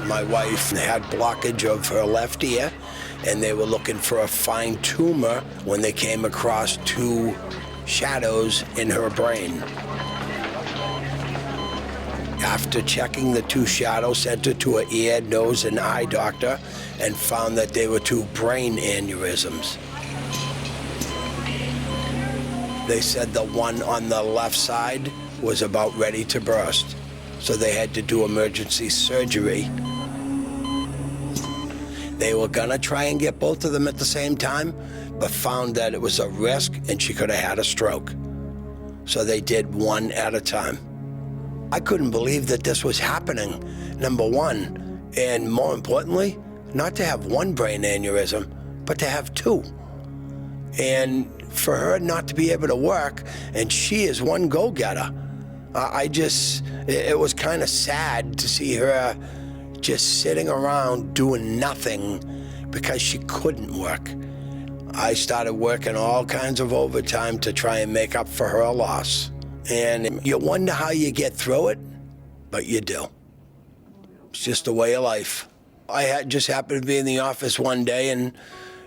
My wife had blockage of her left ear, and they were looking for a fine tumor when they came across two shadows in her brain. After checking the two shadows, sent her to an ear, nose, and eye doctor and found that they were two brain aneurysms. They said the one on the left side was about ready to burst, so they had to do emergency surgery. They were gonna try and get both of them at the same time, but found that it was a risk and she could have had a stroke. So they did one at a time. I couldn't believe that this was happening, number one, and more importantly, not to have one brain aneurysm, but to have two. And for her not to be able to work, and she is one go-getter. It was kind of sad to see her just sitting around doing nothing because she couldn't work. I started working all kinds of overtime to try and make up for her loss. And you wonder how you get through it, but you do. It's just a way of life. I just happened to be in the office one day and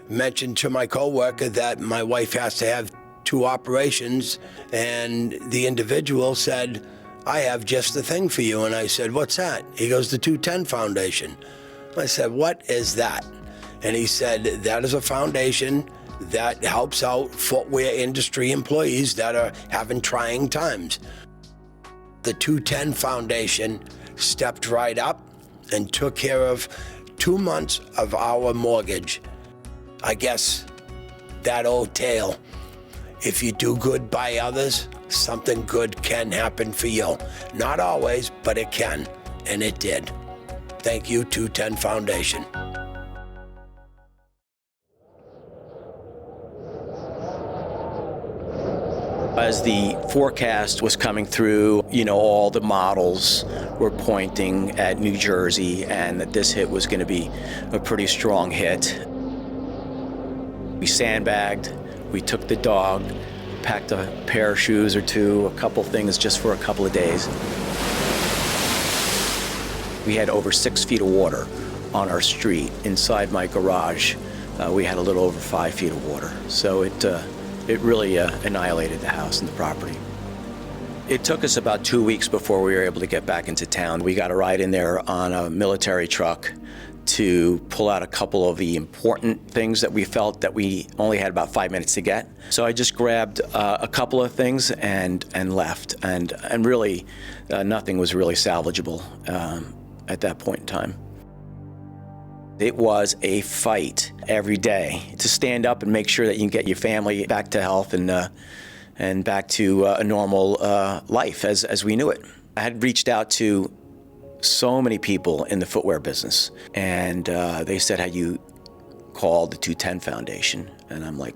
mentioned to my coworker that my wife has to have two operations, and the individual said, I have just the thing for you. And I said, what's that? He goes, the 210 Foundation. I said, what is that? And he said, that is a foundation that helps out footwear industry employees that are having trying times. The 210 Foundation stepped right up and took care of 2 months of our mortgage. I guess that old tale, if you do good by others, something good can happen for you. Not always, but it can, and it did. Thank you, 210 Foundation. As the forecast was coming through, all the models were pointing at New Jersey and that this hit was going to be a pretty strong hit. We sandbagged, we took the dog, packed a pair of shoes or two, a couple things just for a couple of days. We had over 6 feet of water on our street. Inside my garage, we had a little over 5 feet of water. So it really annihilated the house and the property. It took us about 2 weeks before we were able to get back into town. We got a ride in there on a military truck to pull out a couple of the important things that we felt that we only had about 5 minutes to get. So I just grabbed a couple of things and left, and really nothing was really salvageable at that point in time. It was a fight every day to stand up and make sure that you can get your family back to health and back to a normal life as we knew it. I had reached out to so many people in the footwear business, and they said, have you called the 210 Foundation? And I'm like,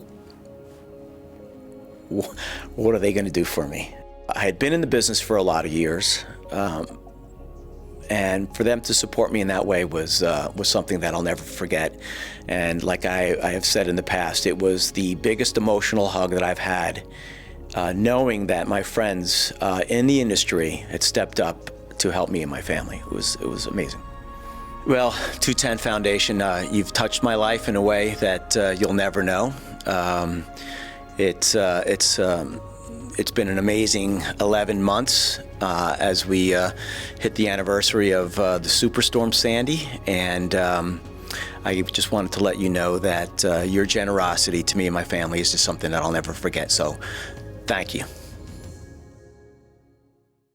what are they going to do for me? I had been in the business for a lot of years. And for them to support me in that way was something that I'll never forget. And like I have said in the past, it was the biggest emotional hug that I've had, knowing that my friends in the industry had stepped up to help me and my family. It was amazing. Well, 210 Foundation, you've touched my life in a way that you'll never know. It's been an amazing 11 months as we hit the anniversary of the Superstorm Sandy, and I just wanted to let you know that your generosity to me and my family is just something that I'll never forget, so thank you.